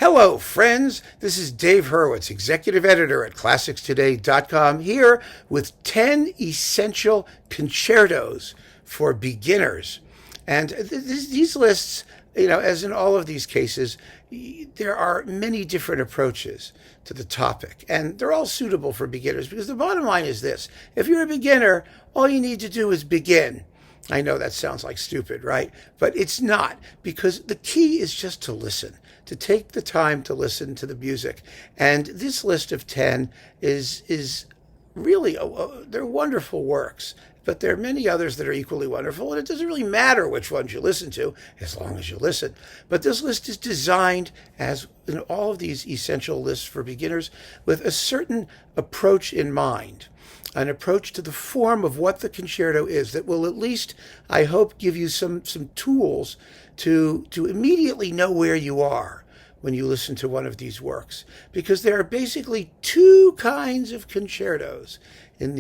Hello, friends. This is Dave Hurwitz, executive editor at ClassicsToday.com, here with 10 essential concertos for beginners. And these lists, as in all of these cases, there are many different approaches to the topic, and they're all suitable for beginners because the bottom line is this: if you're a beginner, all you need to do is begin. I know that sounds like stupid, right? But it's not, because the key is just to listen, to take the time to listen to the music. And this list of 10 is really, they're wonderful works, but there are many others that are equally wonderful, and it doesn't really matter which ones you listen to, as long as you listen. But this list is designed, as in all of these essential lists for beginners, with a certain approach in mind. An approach to the form of what the concerto is that will at least, I hope, give you some tools to immediately know where you are when you listen to one of these works. Because there are basically two kinds of concertos from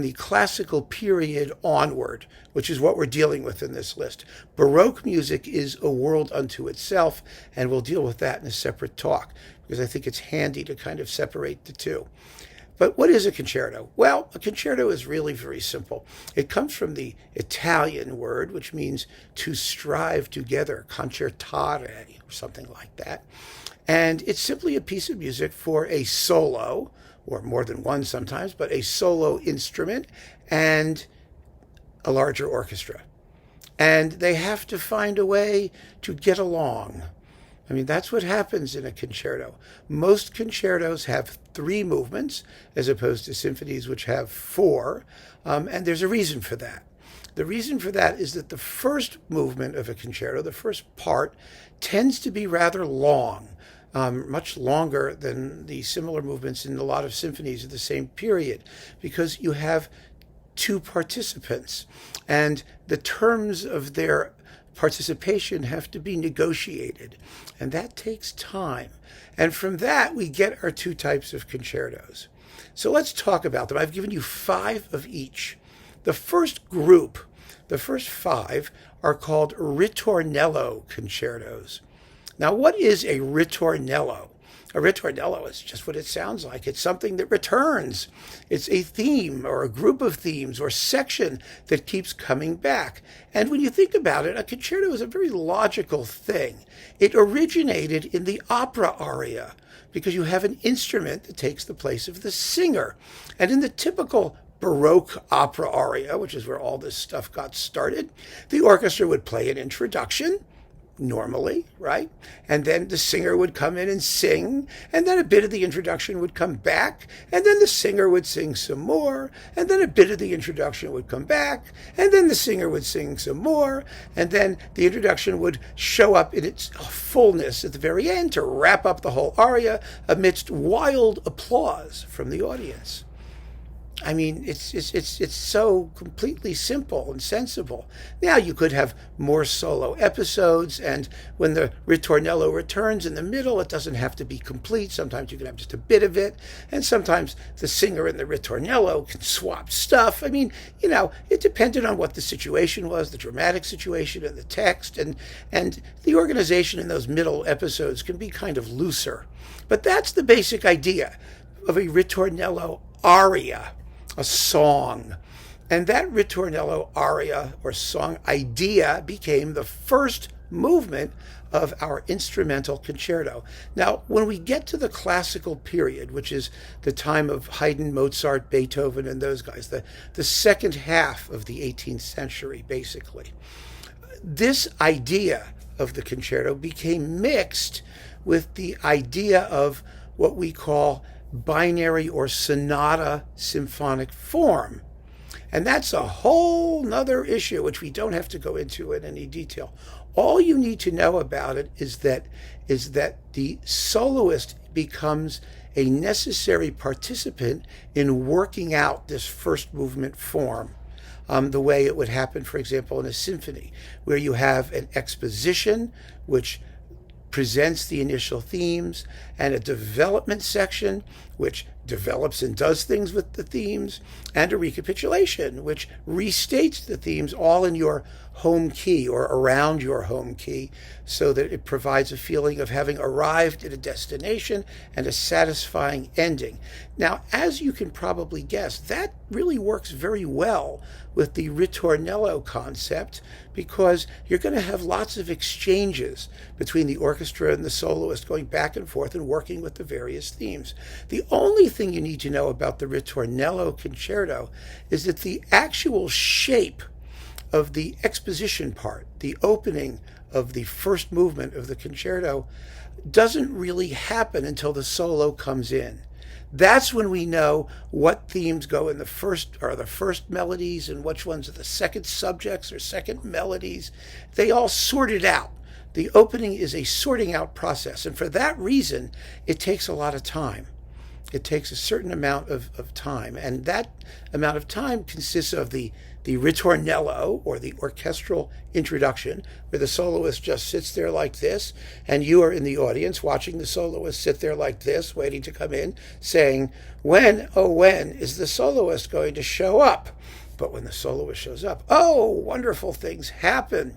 the classical period onward, which is what we're dealing with in this list. Baroque music is a world unto itself, and we'll deal with that in a separate talk, because I think it's handy to kind of separate the two. But what is a concerto? Well, a concerto is really very simple. It comes from the Italian word, which means to strive together, concertare, or something like that. And it's simply a piece of music for a solo, or more than one sometimes, but a solo instrument and a larger orchestra. And they have to find a way to get along. I mean, that's what happens in a concerto. Most concertos have 3 movements, as opposed to symphonies, which have 4, and there's a reason for that. The reason for that is that the first movement of a concerto, the first part, tends to be rather long, much longer than the similar movements in a lot of symphonies of the same period, because you have 2 participants, and the terms of their participation have to be negotiated, and that takes time. And from that, we get our 2 types of concertos. So let's talk about them. I've given you 5 of each. The first group, the first 5, are called Ritornello concertos. Now, what is a ritornello? A ritornello is just what it sounds like. It's something that returns. It's a theme or a group of themes or section that keeps coming back. And when you think about it, a concerto is a very logical thing. It originated in the opera aria because you have an instrument that takes the place of the singer. And in the typical Baroque opera aria, which is where all this stuff got started, the orchestra would play an introduction, normally, right? And then the singer would come in and sing, and then a bit of the introduction would come back, and then the singer would sing some more, and then a bit of the introduction would come back, and then the singer would sing some more, and then the introduction would show up in its fullness at the very end to wrap up the whole aria amidst wild applause from the audience. I mean, it's so completely simple and sensible. Now, you could have more solo episodes, and when the ritornello returns in the middle, it doesn't have to be complete. Sometimes you can have just a bit of it, and sometimes the singer and the ritornello can swap stuff. I mean, it depended on what the situation was, the dramatic situation and the text, and the organization in those middle episodes can be kind of looser. But that's the basic idea of a ritornello aria, a song. And that ritornello aria or song idea became the first movement of our instrumental concerto. Now, when we get to the classical period, which is the time of Haydn, Mozart, Beethoven, and those guys, the second half of the 18th century, basically, this idea of the concerto became mixed with the idea of what we call binary or sonata symphonic form. And that's a whole nother issue, which we don't have to go into in any detail. All you need to know about it is that the soloist becomes a necessary participant in working out this first movement form, the way it would happen, for example, in a symphony, where you have an exposition, which presents the initial themes, and a development section which develops and does things with the themes, and a recapitulation, which restates the themes all in your home key or around your home key, so that it provides a feeling of having arrived at a destination and a satisfying ending. Now, as you can probably guess, that really works very well with the Ritornello concept, because you're going to have lots of exchanges between the orchestra and the soloist, going back and forth and working with the various themes. The only thing you need to know about the Ritornello concerto is that the actual shape of the exposition part, the opening of the first movement of the concerto, doesn't really happen until the solo comes in. That's when we know what themes go in the first melodies and which ones are the second subjects or second melodies. They all sort it out. The opening is a sorting out process, and for that reason, it takes a lot of time. It takes a certain amount of time, and that amount of time consists of the ritornello, or the orchestral introduction, where the soloist just sits there like this, and you are in the audience watching the soloist sit there like this, waiting to come in, saying, when, oh when, is the soloist going to show up? But when the soloist shows up, oh, wonderful things happen.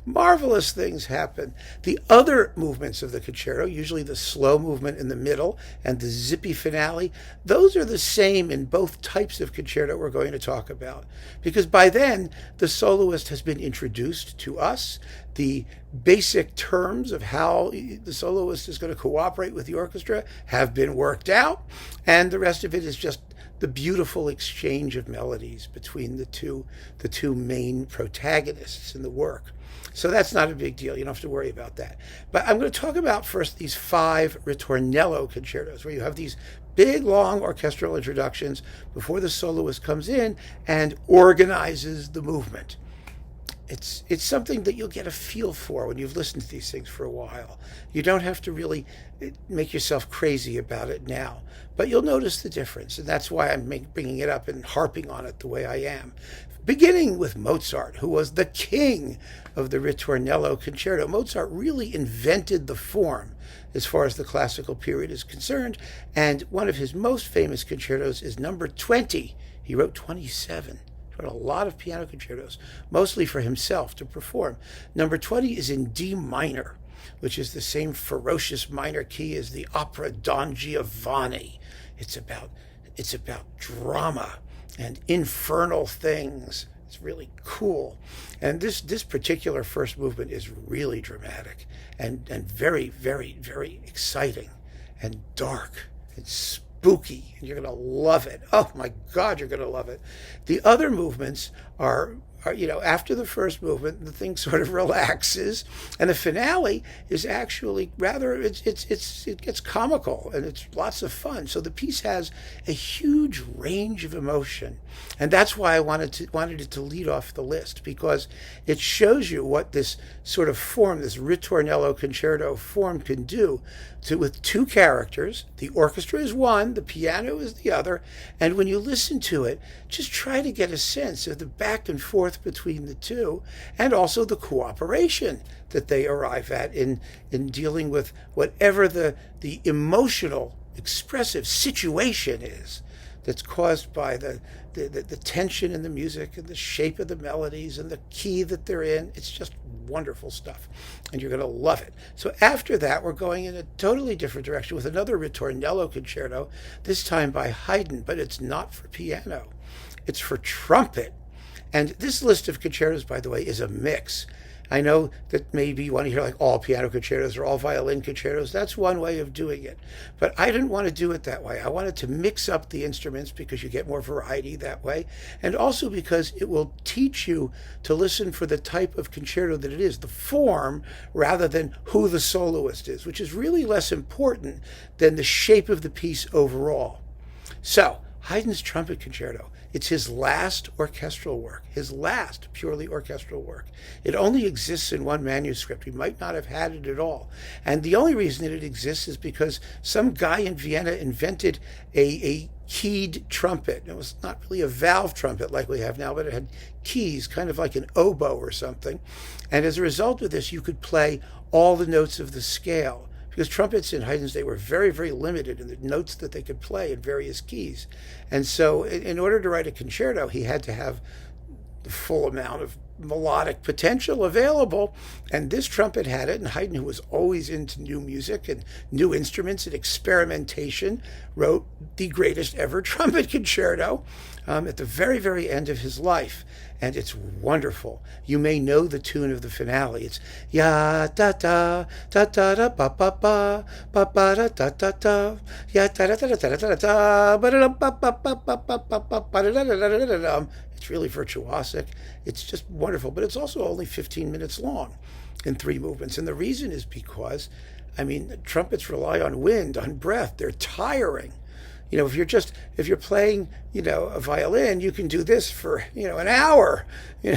Marvelous things happen. The other movements of the concerto, usually the slow movement in the middle and the zippy finale, those are the same in both types of concerto we're going to talk about. Because by then, the soloist has been introduced to us. The basic terms of how the soloist is going to cooperate with the orchestra have been worked out. And the rest of it is just the beautiful exchange of melodies between the two main protagonists in the work. So that's not a big deal. You don't have to worry about that. But I'm going to talk about first these 5 Ritornello concertos, where you have these big, long orchestral introductions before the soloist comes in and organizes the movement. It's something that you'll get a feel for when you've listened to these things for a while. You don't have to really make yourself crazy about it now, but you'll notice the difference, and that's why I'm bringing it up and harping on it the way I am. Beginning with Mozart, who was the king of the Ritornello concerto. Mozart really invented the form as far as the classical period is concerned, and one of his most famous concertos is number 20. He wrote 27. He wrote a lot of piano concertos, mostly for himself to perform. Number 20 is in D minor, which is the same ferocious minor key as the opera Don Giovanni. It's about drama and infernal things. It's really cool. And this particular first movement is really dramatic and very, very, very exciting and dark and spooky, and you're going to love it. Oh my God, you're going to love it. The other movements are after the first movement, the thing sort of relaxes, and the finale is actually rather, it gets comical, and it's lots of fun. So the piece has a huge range of emotion, and that's why I wanted it to lead off the list, because it shows you what this sort of form, this Ritornello concerto form, can do with 2 characters. The orchestra is one, the piano is the other, and when you listen to it, just try to get a sense of the back and forth between the two, and also the cooperation that they arrive at in dealing with whatever the emotional, expressive situation is that's caused by the tension in the music and the shape of the melodies and the key that they're in. It's just wonderful stuff, and you're going to love it. So after that, we're going in a totally different direction with another Ritornello concerto, this time by Haydn, but it's not for piano. It's for trumpet. And this list of concertos, by the way, is a mix. I know that maybe you want to hear like all piano concertos or all violin concertos. That's one way of doing it. But I didn't want to do it that way. I wanted to mix up the instruments because you get more variety that way. And also because it will teach you to listen for the type of concerto that it is, the form, rather than who the soloist is, which is really less important than the shape of the piece overall. So, Haydn's Trumpet Concerto. It's his last orchestral work, his last purely orchestral work. It only exists in one manuscript. We might not have had it at all. And the only reason that it exists is because some guy in Vienna invented a keyed trumpet. It was not really a valve trumpet like we have now, but it had keys, kind of like an oboe or something. And as a result of this, you could play all the notes of the scale because trumpets in Haydn's day were very, very limited in the notes that they could play in various keys. And so in order to write a concerto, he had to have the full amount of melodic potential available, and this trumpet had it. And Haydn, who was always into new music and new instruments and experimentation, wrote the greatest ever trumpet concerto at the very, very end of his life. And it's wonderful. You may know the tune of the finale. It's ya da da da da da ba ba ba ba ba da da da da ya da da da da da da da ba da ba ba ba ba ba ba ba da da da da da. It's really virtuosic. It's just wonderful, but it's also only 15 minutes long in 3 movements. And the reason is because, trumpets rely on wind, on breath. They're tiring. If you're playing, a violin, you can do this for, an hour. You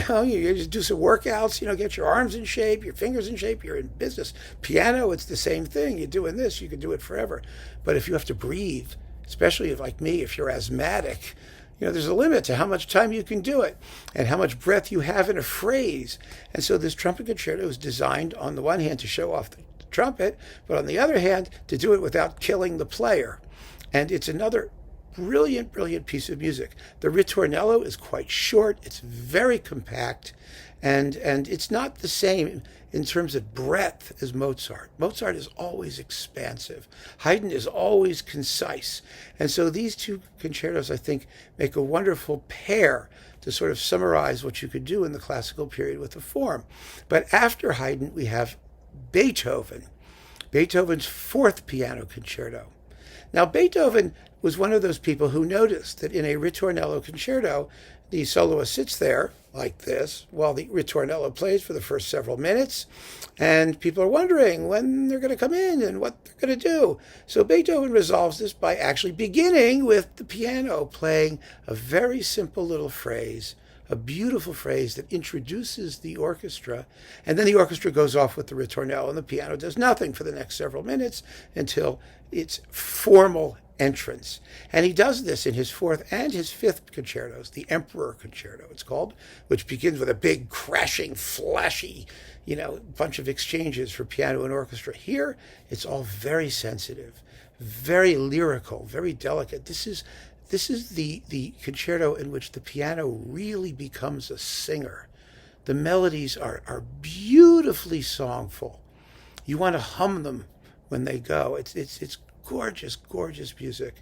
just do some workouts, get your arms in shape, your fingers in shape, you're in business. Piano, it's the same thing. You're doing this, you can do it forever. But if you have to breathe, especially like me, if you're asthmatic, there's a limit to how much time you can do it and how much breath you have in a phrase. And so this trumpet concerto is designed, on the one hand, to show off the trumpet, but on the other hand, to do it without killing the player. And it's another brilliant, brilliant piece of music. The Ritornello is quite short. It's very compact. And it's not the same in terms of breadth as Mozart. Mozart is always expansive. Haydn is always concise. And so these two concertos, I think, make a wonderful pair to sort of summarize what you could do in the classical period with the form. But after Haydn, we have Beethoven, Beethoven's 4th piano concerto. Now, Beethoven was one of those people who noticed that in a Ritornello concerto, the soloist sits there like this while the Ritornello plays for the first several minutes, and people are wondering when they're going to come in and what they're going to do. So Beethoven resolves this by actually beginning with the piano playing a very simple little phrase, a beautiful phrase that introduces the orchestra, and then the orchestra goes off with the Ritornello, and the piano does nothing for the next several minutes until its formal entrance. And he does this in his 4th and his 5th concertos, the Emperor Concerto, it's called, which begins with a big, crashing, flashy, bunch of exchanges for piano and orchestra. Here, it's all very sensitive, very lyrical, very delicate. This is the concerto in which the piano really becomes a singer. The melodies are beautifully songful. You want to hum them when they go. It's gorgeous, gorgeous music.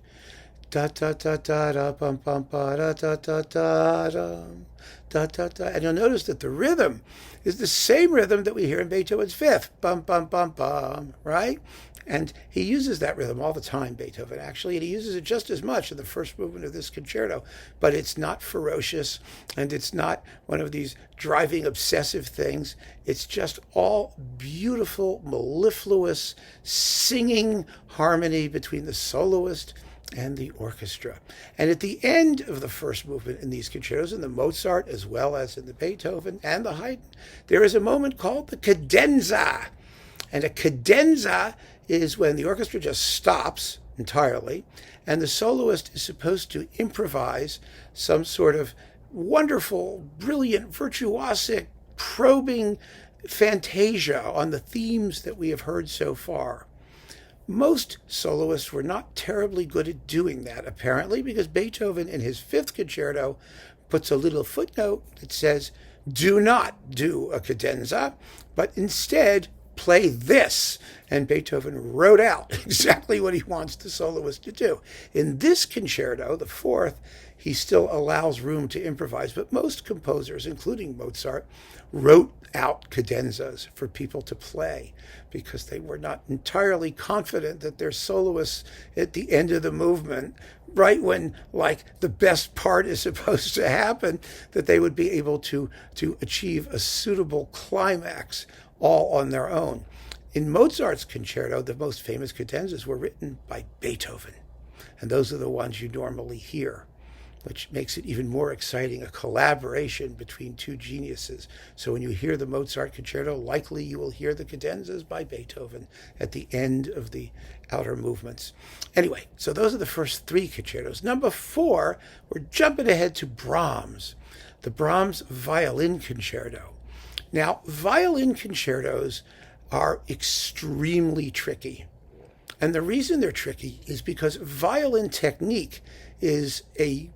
Da da da da da bum bum ba da da da da da da da. And you'll notice that the rhythm is the same rhythm that we hear in Beethoven's 5th. Bum bum bum bum, right? And he uses that rhythm all the time, Beethoven, actually, and he uses it just as much in the first movement of this concerto, but it's not ferocious, and it's not one of these driving obsessive things. It's just all beautiful, mellifluous, singing harmony between the soloist and the orchestra. And at the end of the first movement in these concertos, in the Mozart as well as in the Beethoven and the Haydn, there is a moment called the cadenza. And a cadenza is when the orchestra just stops entirely, and the soloist is supposed to improvise some sort of wonderful, brilliant, virtuosic, probing fantasia on the themes that we have heard so far. Most soloists were not terribly good at doing that, apparently, because Beethoven in his 5th concerto puts a little footnote that says, do not do a cadenza, but instead play this. And Beethoven wrote out exactly what he wants the soloist to do. In this concerto, the 4th, he still allows room to improvise, but most composers, including Mozart, wrote out cadenzas for people to play because they were not entirely confident that their soloists at the end of the movement, right when the best part is supposed to happen, that they would be able to achieve a suitable climax all on their own. In Mozart's concerto, the most famous cadenzas were written by Beethoven, and those are the ones you normally hear, which makes it even more exciting, a collaboration between two geniuses. So when you hear the Mozart concerto, likely you will hear the cadenzas by Beethoven at the end of the outer movements. Anyway, so those are the first 3 concertos. Number 4, we're jumping ahead to Brahms, the Brahms Violin Concerto. Now, violin concertos are extremely tricky. And the reason they're tricky is because violin technique is a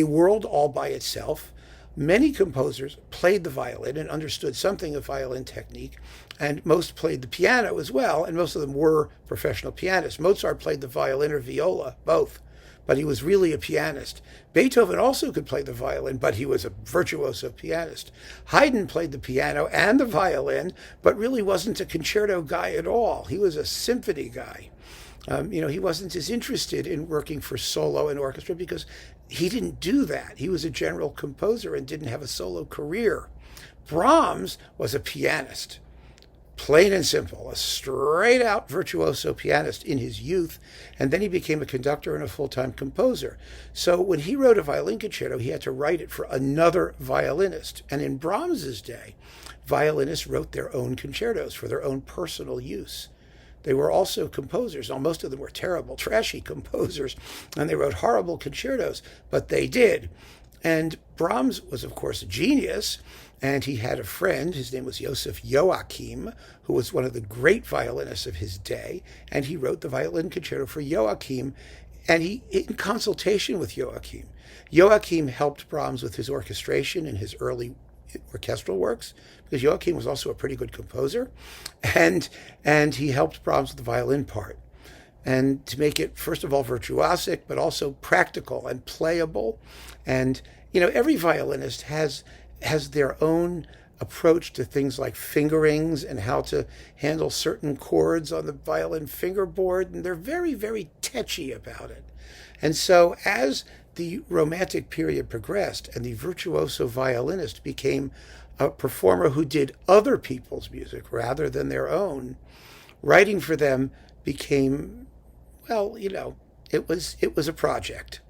world all by itself. Many composers played the violin and understood something of violin technique, and most played the piano as well, and most of them were professional pianists. Mozart played the violin or viola, both, but he was really a pianist. Beethoven also could play the violin, but he was a virtuoso pianist. Haydn played the piano and the violin, but really wasn't a concerto guy at all. He was a symphony guy. He wasn't as interested in working for solo and orchestra because he didn't do that. He was a general composer and didn't have a solo career. Brahms was a pianist, plain and simple, a straight-out virtuoso pianist in his youth, and then he became a conductor and a full-time composer. So when he wrote a violin concerto, he had to write it for another violinist. And in Brahms's day, violinists wrote their own concertos for their own personal use. They were also composers. Now, most of them were terrible, trashy composers, and they wrote horrible concertos, but they did. And Brahms was, of course, a genius, and he had a friend, his name was Joseph Joachim, who was one of the great violinists of his day, and he wrote the violin concerto for Joachim, and he, in consultation with Joachim, Joachim helped Brahms with his orchestration and his early orchestral works, because Joachim was also a pretty good composer, and he helped Brahms with the violin part, and to make it, first of all, virtuosic, but also practical and playable. And every violinist has their own approach to things like fingerings and how to handle certain chords on the violin fingerboard, and they're very, very tetchy about it. And so as the Romantic period progressed and the virtuoso violinist became a performer who did other people's music rather than their own, writing for them became, it was a project.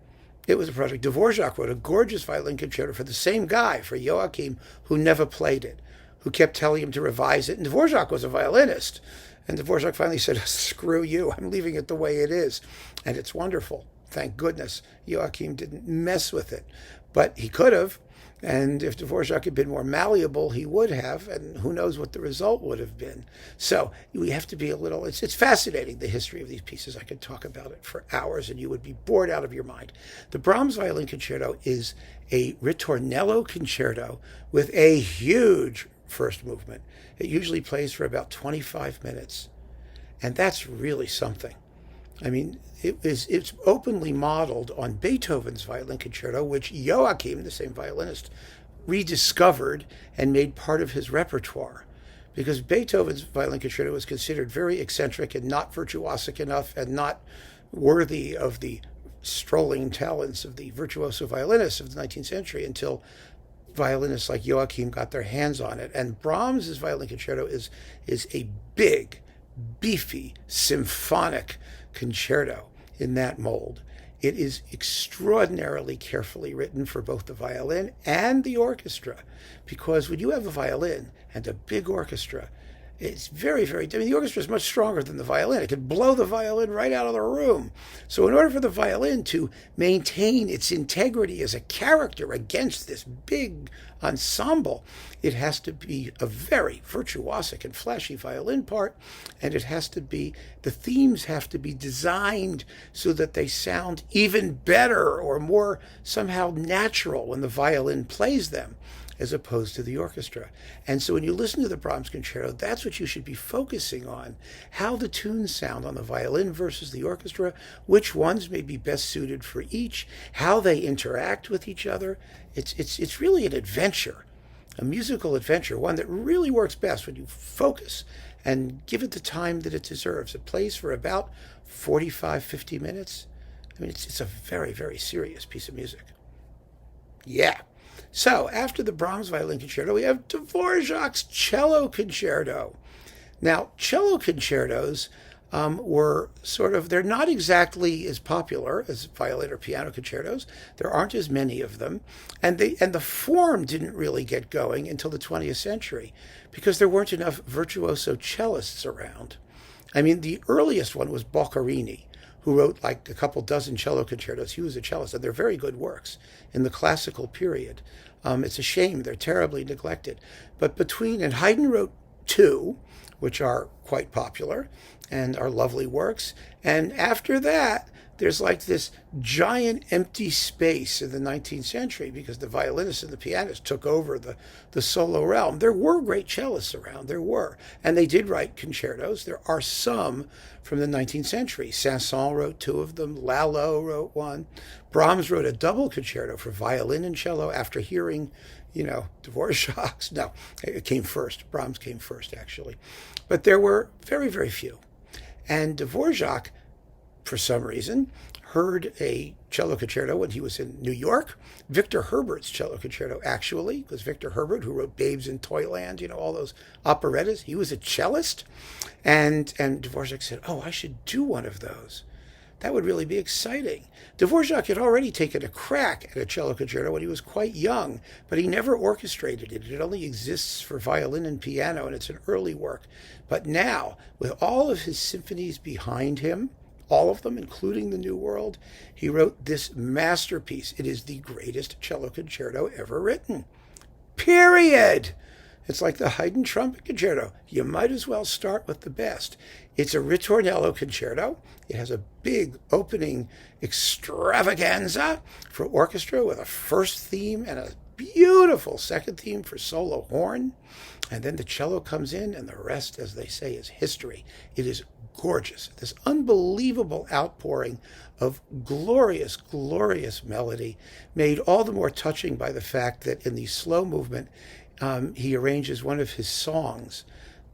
It was a project. Dvorak wrote a gorgeous violin concerto for the same guy, for Joachim, who never played it, who kept telling him to revise it. And Dvorak was a violinist. And Dvorak finally said, screw you, I'm leaving it the way it is. And it's wonderful. Thank goodness Joachim didn't mess with it. But he could have. And if Dvorak had been more malleable, he would have, and who knows what the result would have been. So we have to be a little, it's fascinating, the history of these pieces. I could talk about it for hours and you would be bored out of your mind. The Brahms Violin Concerto is a Ritornello concerto with a huge first movement. It usually plays for about 25 minutes. And that's really something. I mean, it's openly modeled on Beethoven's Violin Concerto, which Joachim, the same violinist, rediscovered and made part of his repertoire. Because Beethoven's Violin Concerto was considered very eccentric and not virtuosic enough and not worthy of the strolling talents of the virtuoso violinists of the 19th century until violinists like Joachim got their hands on it. And Brahms's Violin Concerto is a big, beefy, symphonic concerto in that mold. It is extraordinarily carefully written for both the violin and the orchestra, because when you have a violin and a big orchestra, it's very, very, the orchestra is much stronger than the violin. It could blow the violin right out of the room. So in order for the violin to maintain its integrity as a character against this big ensemble, it has to be a very virtuosic and flashy violin part, and it has to be, the themes have to be designed so that they sound even better or more somehow natural when the violin plays them, as opposed to the orchestra. And so when you listen to the Brahms concerto, that's what you should be focusing on, how the tunes sound on the violin versus the orchestra, which ones may be best suited for each, how they interact with each other. It's really an adventure, a musical adventure, one that really works best when you focus and give it the time that it deserves. It plays for about 45, 50 minutes. I mean, it's a very, very serious piece of music. Yeah. So, after the Brahms Violin Concerto, we have Dvorak's Cello Concerto. Now, cello concertos were they're not exactly as popular as violin or piano concertos. There aren't as many of them. And the form didn't really get going until the 20th century because there weren't enough virtuoso cellists around. I mean, the earliest one was Boccherini, who wrote like a couple dozen cello concertos. He was a cellist, and they're very good works in the classical period. It's a shame they're terribly neglected. But and Haydn wrote two, which are quite popular and are lovely works. And after that, there's like this giant empty space in the 19th century because the violinists and the pianists took over the solo realm. There were great cellists around, there were. And they did write concertos. There are some from the 19th century. Saint-Saëns wrote two of them. Lalo wrote one. Brahms wrote a double concerto for violin and cello after hearing, Dvorak's. No, it came first. Brahms came first, actually. But there were very, very few. And Dvorak, for some reason, heard a cello concerto when he was in New York. Victor Herbert's cello concerto, actually, because Victor Herbert, who wrote Babes in Toyland, all those operettas, he was a cellist. And Dvorak said, oh, I should do one of those. That would really be exciting. Dvorak had already taken a crack at a cello concerto when he was quite young, but he never orchestrated it. It only exists for violin and piano, and it's an early work. But now, with all of his symphonies behind him, all of them, including the New World, he wrote this masterpiece. It is the greatest cello concerto ever written. Period. It's like the Haydn Trumpet Concerto. You might as well start with the best. It's a Ritornello concerto. It has a big opening extravaganza for orchestra with a first theme and a beautiful second theme for solo horn. And then the cello comes in, and the rest, as they say, is history. It is gorgeous. This unbelievable outpouring of glorious, glorious melody, made all the more touching by the fact that in the slow movement, he arranges one of his songs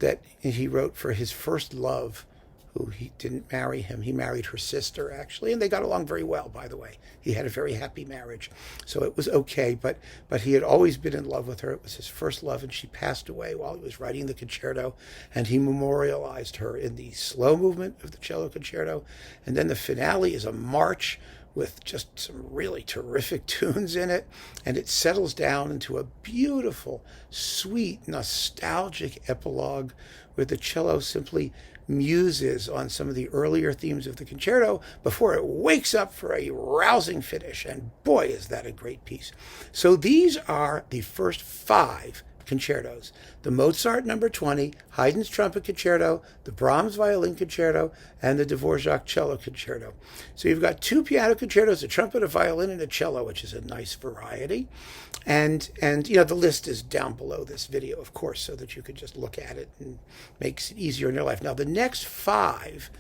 that he wrote for his first love, who he didn't marry him. He married her sister, actually, and they got along very well, by the way. He had a very happy marriage, so it was okay, but he had always been in love with her. It was his first love, and she passed away while he was writing the concerto, and he memorialized her in the slow movement of the cello concerto, and then the finale is a march with just some really terrific tunes in it, and it settles down into a beautiful, sweet, nostalgic epilogue where the cello simply muses on some of the earlier themes of the concerto before it wakes up for a rousing finish, and boy, is that a great piece. So these are the first 5 concertos: the Mozart number 20, Haydn's Trumpet Concerto, the Brahms Violin Concerto, and the Dvorak Cello Concerto. So you've got 2 piano concertos, a trumpet, a violin, and a cello, which is a nice variety. And the list is down below this video, of course, so that you can just look at it and makes it easier in your life. Now, the next 5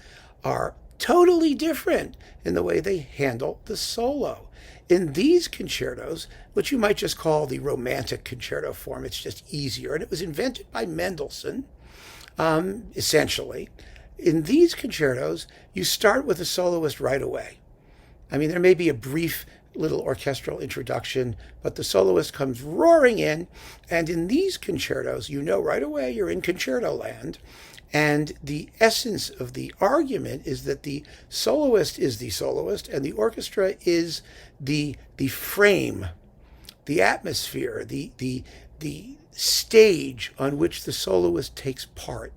are totally different in the way they handle the solo. In these concertos, which you might just call the romantic concerto form, it's just easier, and it was invented by Mendelssohn, essentially. In these concertos, you start with the soloist right away. I mean, there may be a brief little orchestral introduction, but the soloist comes roaring in, and in these concertos, right away you're in concerto land. And the essence of the argument is that the soloist is the soloist, and the orchestra is the frame, the atmosphere, the stage on which the soloist takes part.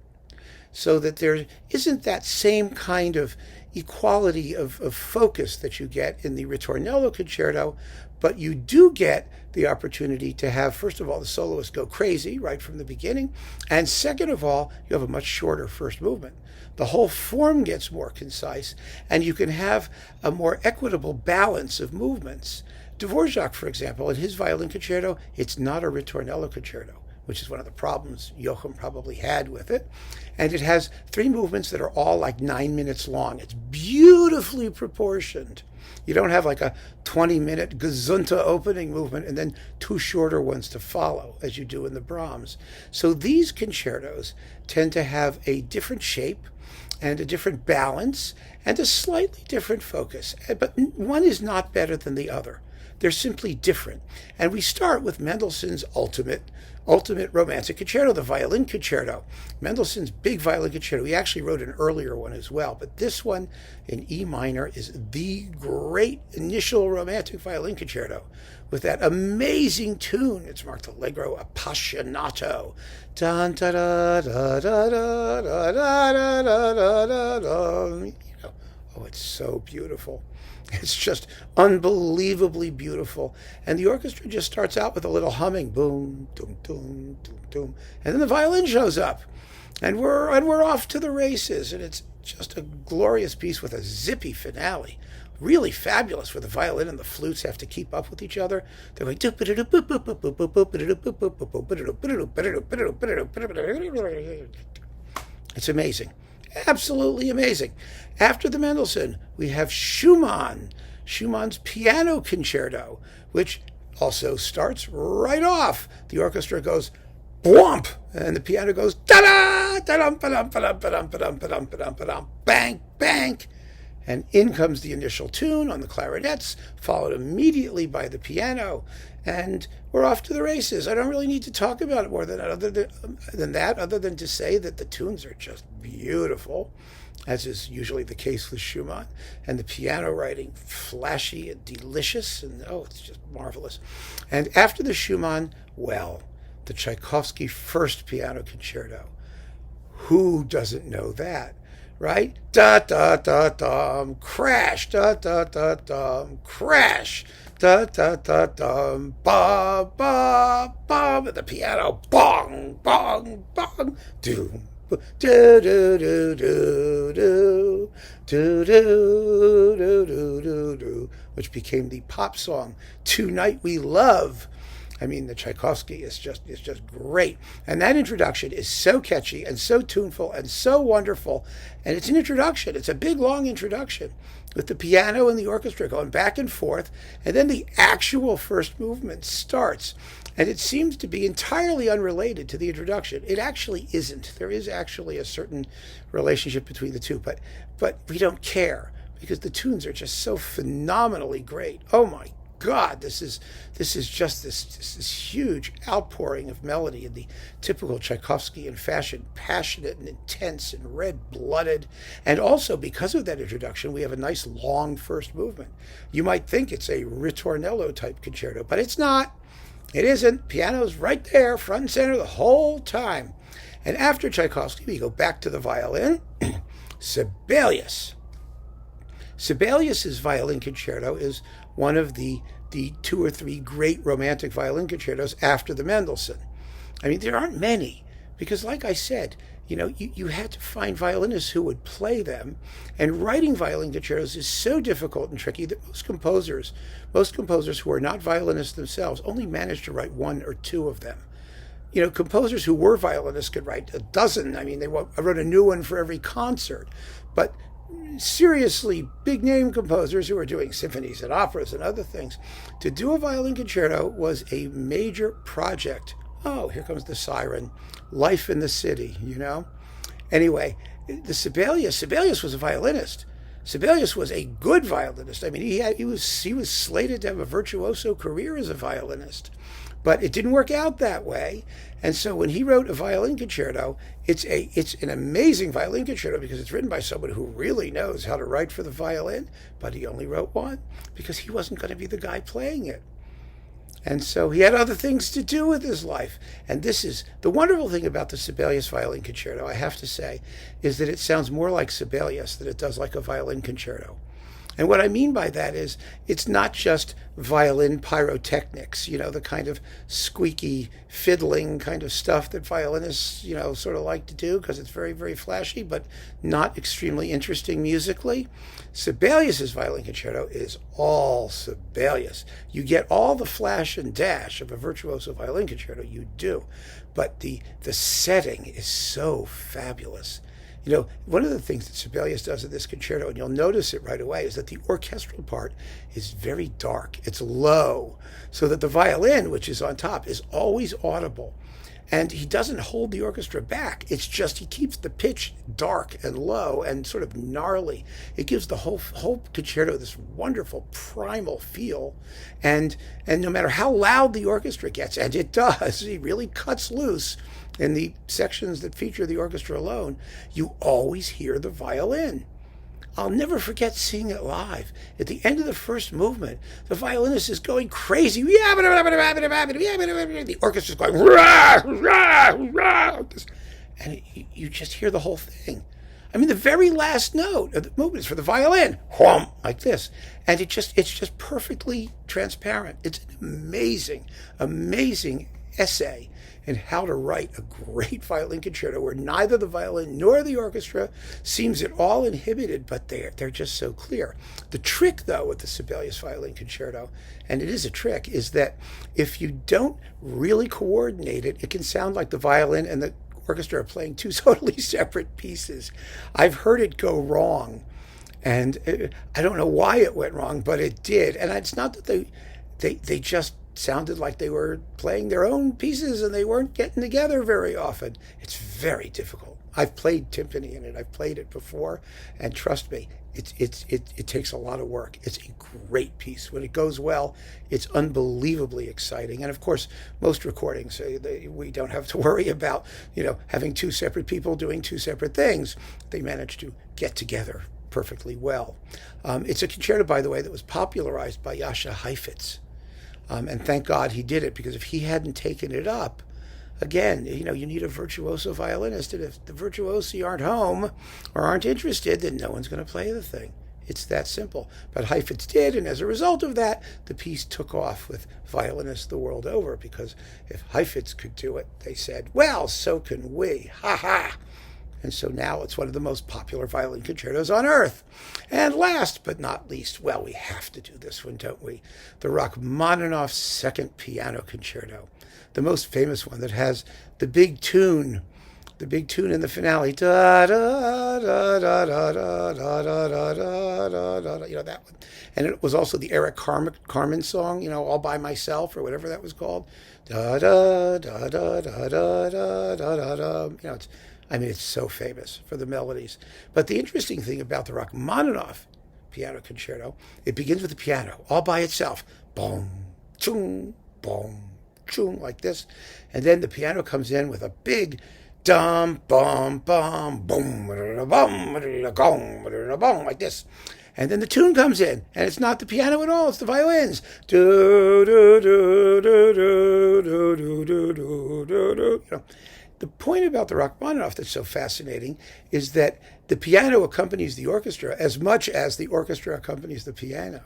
So that there isn't that same kind of equality of focus that you get in the Ritornello concerto, but you do get the opportunity to have, first of all, the soloist go crazy right from the beginning, and second of all, you have a much shorter first movement. The whole form gets more concise, and you can have a more equitable balance of movements. Dvorak, for example, in his violin concerto, it's not a Ritornello concerto, which is one of the problems Joachim probably had with it. And it has 3 movements that are all like 9 minutes long. It's beautifully proportioned. You don't have like a 20-minute Gesundta opening movement and then 2 shorter ones to follow, as you do in the Brahms. So these concertos tend to have a different shape and a different balance and a slightly different focus. But one is not better than the other. They're simply different. And we start with Mendelssohn's ultimate romantic concerto, the Violin Concerto. Mendelssohn's big violin concerto. He actually wrote an earlier one as well, but this one in E minor is the great initial romantic violin concerto with that amazing tune. It's marked Allegro Appassionato. Dun, da, da, da, da, da, da, da, da, da, da. Oh, it's so beautiful. It's just unbelievably beautiful. And the orchestra just starts out with a little humming. Boom, doom, doom, doom, doom. And then the violin shows up. And we're off to the races, and it's just a glorious piece with a zippy finale. Really fabulous, where the violin and the flutes have to keep up with each other. They're going. It's amazing. Absolutely amazing. After the Mendelssohn, we have Schumann. Schumann's Piano Concerto, which also starts right off. The orchestra goes whomp, and the piano goes da-da, da-dum, ba-dum, ba-dum, ba-dum, ba-dum, ba-dum, ba-dum, ba-dum, bang, bang. And in comes the initial tune on the clarinets, followed immediately by the piano. And we're off to the races. I don't really need to talk about it more than that, other than to say that the tunes are just beautiful, as is usually the case with Schumann. And the piano writing, flashy and delicious. And it's just marvelous. And after the Schumann, well, the Tchaikovsky first piano concerto. Who doesn't know that? Right? Da da da dum, crash, da da da dum, crash, da da da dum, ba ba ba, and the piano, bong bong bong, doom, do do do do do do do do do do, which became the pop song "Tonight We Love." I mean, the Tchaikovsky is just great. And that introduction is so catchy and so tuneful and so wonderful. And it's an introduction. It's a big, long introduction with the piano and the orchestra going back and forth. And then the actual first movement starts. And it seems to be entirely unrelated to the introduction. It actually isn't. There is actually a certain relationship between the two. But we don't care, because the tunes are just so phenomenally great. Oh, my God, this is just this huge outpouring of melody in the typical Tchaikovskyan fashion, passionate and intense and red-blooded. And also, because of that introduction, we have a nice long first movement. You might think it's a Ritornello type concerto, but it's not. It isn't. Piano's right there, front and center the whole time. And after Tchaikovsky, we go back to the violin. Sibelius. Sibelius's violin concerto is one of the two or three great romantic violin concertos after the Mendelssohn. I mean, there aren't many, because like I said, you had to find violinists who would play them, and writing violin concertos is so difficult and tricky that most composers who are not violinists themselves only manage to write one or two of them. Composers who were violinists could write a dozen. I mean, I wrote a new one for every concert, but seriously big name composers who are doing symphonies and operas and other things, to do a violin concerto was a major project. Oh, here comes the siren. Life in the city, Anyway, the Sibelius was a violinist. Sibelius was a good violinist. I mean, he was slated to have a virtuoso career as a violinist. But it didn't work out that way. And so when he wrote a violin concerto, it's an amazing violin concerto, because it's written by someone who really knows how to write for the violin, but he only wrote one because he wasn't going to be the guy playing it. And so he had other things to do with his life. And this is the wonderful thing about the Sibelius violin concerto, I have to say, is that it sounds more like Sibelius than it does like a violin concerto. And what I mean by that is it's not just violin pyrotechnics, the kind of squeaky, fiddling kind of stuff that violinists, sort of like to do, because it's very, very flashy, but not extremely interesting musically. Sibelius's violin concerto is all Sibelius. You get all the flash and dash of a virtuoso violin concerto, you do. But the setting is so fabulous. One of the things that Sibelius does in this concerto, and you'll notice it right away, is that the orchestral part is very dark. It's low, so that the violin, which is on top, is always audible. And he doesn't hold the orchestra back. It's just he keeps the pitch dark and low and sort of gnarly. It gives the whole concerto this wonderful primal feel. And no matter how loud the orchestra gets, and it does, he really cuts loose in the sections that feature the orchestra alone, you always hear the violin. I'll never forget seeing it live. At the end of the first movement, the violinist is going crazy. The orchestra's going, rah, rah, rah, and you just hear the whole thing. I mean, the very last note of the movement is for the violin, whom, like this. And it's just perfectly transparent. It's an amazing, amazing essay in how to write a great violin concerto where neither the violin nor the orchestra seems at all inhibited, but they're just so clear. The trick, though, with the Sibelius violin concerto, and it is a trick, is that if you don't really coordinate it, it can sound like the violin and the orchestra are playing two totally separate pieces. I've heard it go wrong, and I don't know why it went wrong, but it did. And it's not that they just sounded like they were playing their own pieces and they weren't getting together very often. It's very difficult. I've played timpani in it. I've played it before, and trust me, it takes a lot of work. It's a great piece. When it goes well, it's unbelievably exciting. And of course, most recordings, we don't have to worry about, having two separate people doing two separate things. They manage to get together perfectly well. It's a concerto, by the way, that was popularized by Jascha Heifetz. And thank God he did it, because if he hadn't taken it up, again, you need a virtuoso violinist, and if the virtuosi aren't home or aren't interested, then no one's going to play the thing. It's that simple. But Heifetz did, and as a result of that, the piece took off with violinists the world over, because if Heifetz could do it, they said, well, so can we. Ha ha! And so now it's one of the most popular violin concertos on earth. And last but not least, well, we have to do this one, don't we? The Rachmaninoff Second Piano Concerto, the most famous one that has the big tune in the finale. Da da da da da da da da da da da. That one. And it was also the Eric Carmen song, All by Myself, or whatever that was called. Da da da da da da da da da. It's so famous for the melodies. But the interesting thing about the Rachmaninoff Piano Concerto, it begins with the piano all by itself. Boom, chung, like this. And then the piano comes in with a big dum, bum, bum, boom, bum, like this. And then the tune comes in, and it's not the piano at all, it's the violins. Do, do, do, do, do, do, do, do, do, do. The point about the Rachmaninoff that's so fascinating is that the piano accompanies the orchestra as much as the orchestra accompanies the piano.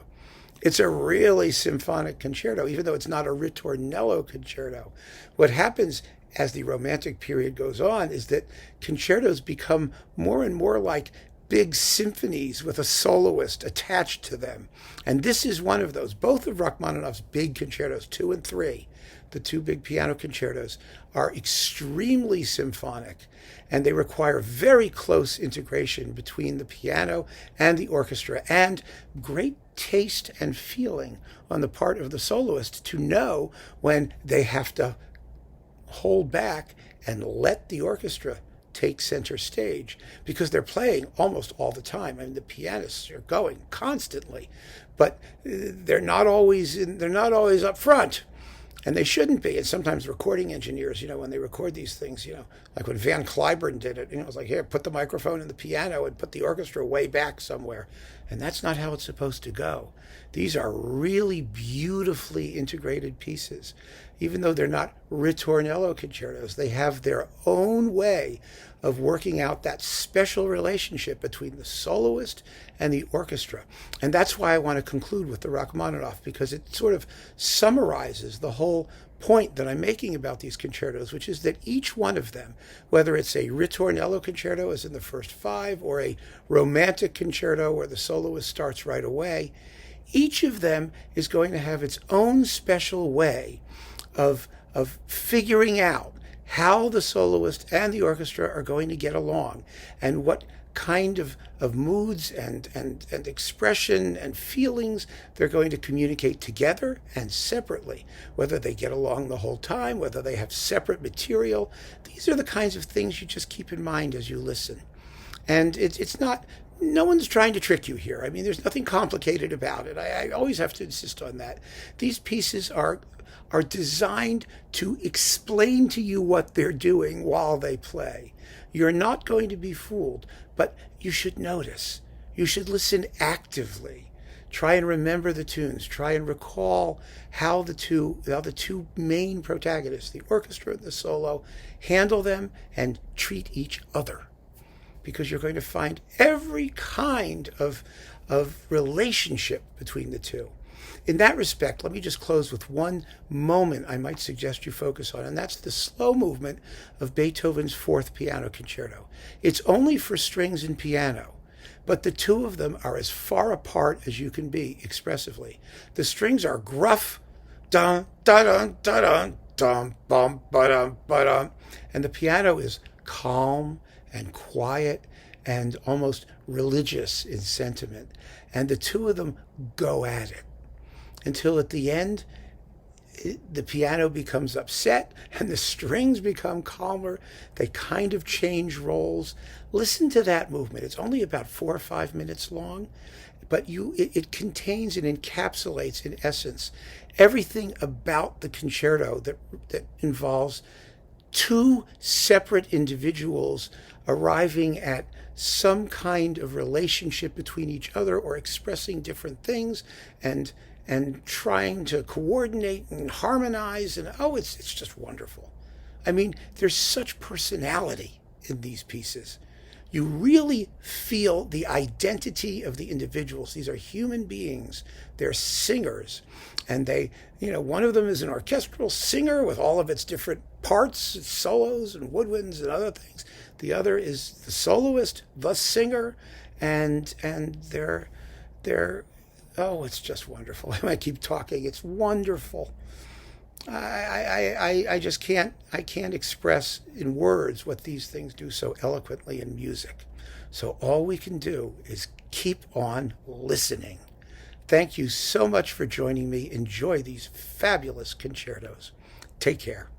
It's a really symphonic concerto, even though it's not a ritornello concerto. What happens as the Romantic period goes on is that concertos become more and more like big symphonies with a soloist attached to them. And this is one of those. Both of Rachmaninoff's big concertos, 2 and 3, the two big piano concertos, are extremely symphonic, and they require very close integration between the piano and the orchestra, and great taste and feeling on the part of the soloist to know when they have to hold back and let the orchestra take center stage, because they're playing almost all the time. The pianists are going constantly, but they're not always up front. And they shouldn't be. And sometimes recording engineers, when they record these things, like when Van Cliburn did it, it was like, here, put the microphone in the piano and put the orchestra way back somewhere. And that's not how it's supposed to go. These are really beautifully integrated pieces. Even though they're not ritornello concertos, they have their own way of working out that special relationship between the soloist and the orchestra. And that's why I want to conclude with the Rachmaninoff, because it sort of summarizes the whole point that I'm making about these concertos, which is that each one of them, whether it's a ritornello concerto, as in the first 5, or a romantic concerto where the soloist starts right away, each of them is going to have its own special way of figuring out how the soloist and the orchestra are going to get along, and what kind of moods and expression and feelings they're going to communicate together and separately, whether they get along the whole time, whether they have separate material. These are the kinds of things you just keep in mind as you listen. And it's not, no one's trying to trick you here. There's nothing complicated about it. I always have to insist on that. These pieces are designed to explain to you what they're doing while they play. You're not going to be fooled, but you should notice. You should listen actively. Try and remember the tunes. Try and recall how the two main protagonists, the orchestra and the solo, handle them and treat each other. Because you're going to find every kind of relationship between the two. in that respect, let me just close with one moment I might suggest you focus on, and that's the slow movement of Beethoven's Fourth Piano Concerto. It's only for strings and piano, but the two of them are as far apart as you can be expressively. The strings are gruff, dun, dun, dun, dun, dun, dum, bum, ba-dum, ba-dum, and the piano is calm and quiet and almost religious in sentiment. And the two of them go at it until at the end, the piano becomes upset and the strings become calmer. They kind of change roles. Listen to that movement. It's only about 4 or 5 minutes long, but it contains and encapsulates, in essence, everything about the concerto that involves two separate individuals arriving at some kind of relationship between each other or expressing different things and trying to coordinate and harmonize, and it's just wonderful. I mean, there's such personality in these pieces. You really feel the identity of the individuals. These are human beings. They're singers. And one of them is an orchestral singer with all of its different parts, solos and woodwinds and other things. The other is the soloist, the singer, and they're it's just wonderful. I keep talking. It's wonderful. I just can't express in words what these things do so eloquently in music. So all we can do is keep on listening. Thank you so much for joining me. Enjoy these fabulous concertos. Take care.